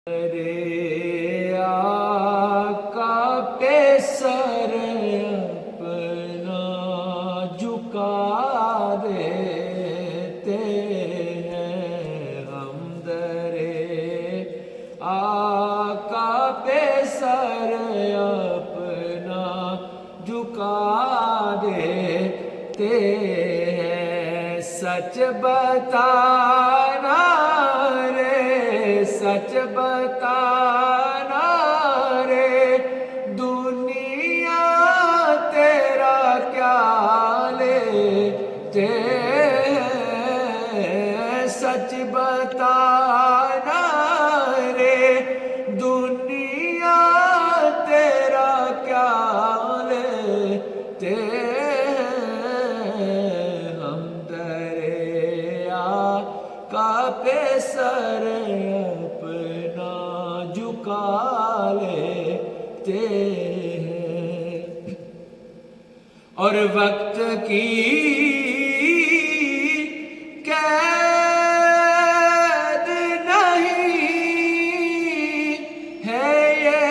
ارے آقا پہ سر اپنا جھکا دیتے ہیں ہم، درے آقا پہ سر اپنا جھکا دیتے ہیں۔ سچ بتانا رے، سچ بتانا رے، دنیا تیرا کیا لیتے ہیں۔ سچ بتانا رے، دنیا تیرا کیا لیتے ہیں۔ ہم درے آقا پہ سر اپنا جھکا لیتے ہیں، اور وقت کی قید نہیں ہے یہ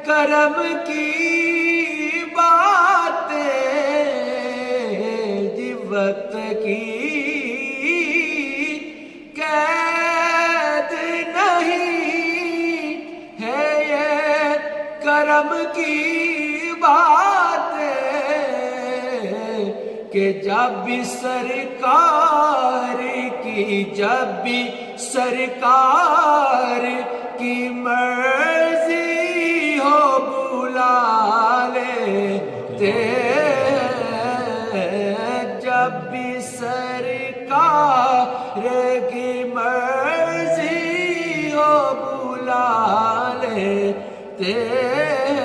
کرم کی باتیں، جی وقت کی قید نہیں ہے یہ کرم کی باتیں، کہ جب بھی سرکار کی، جب بھی سرکار کی مرضی ہو بلا لیتے ہیں۔ جب بھی سرکار کی مرضی ہو بلا لیتے ہیں۔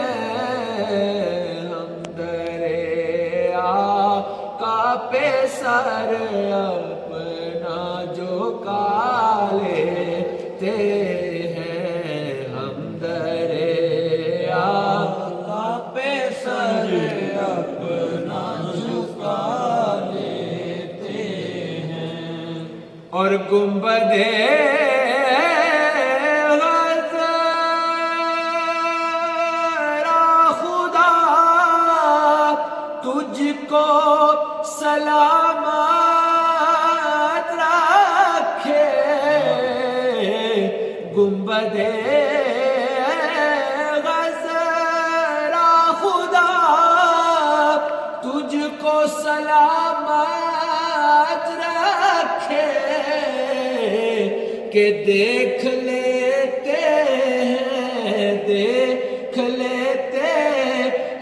ہم درے آقا پہ سر اپنا جھکا لیتے ہیں۔ ہم درے آقا پہ سر اپنا جھکا لیتے ہیں، اور گنبدِ تجھ کو سلامت رکھے، گنبدِ خضرا خدا تجھ کو سلامت رکھے، کہ دیکھ لیتے ہیں، دیکھ لیتے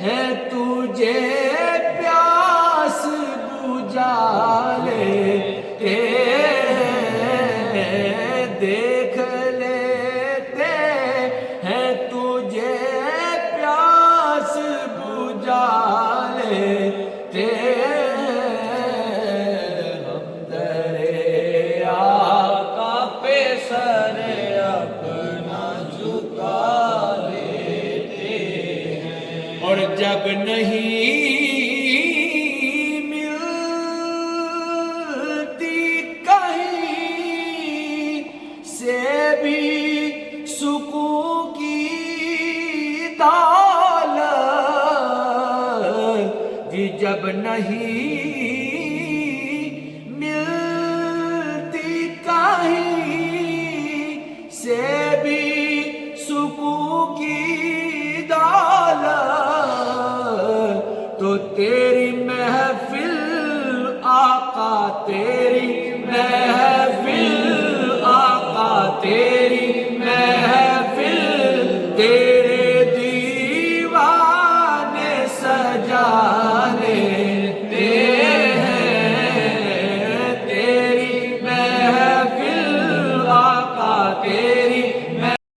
ہیں تجھے بجھا لیتے ہیں۔ دیکھ لیتے ہیں تجھے پیاس بجھا لیتے ہیں۔ ہم درے آقا پہ سر اپنا جھکا لیتے ہیں، اور جب نہیں بھی سکون کی دولت، جی جب نہیں ملتی کہیں سے بھی سکون کی دولت، تو تیری محفل آقا، تیری محفل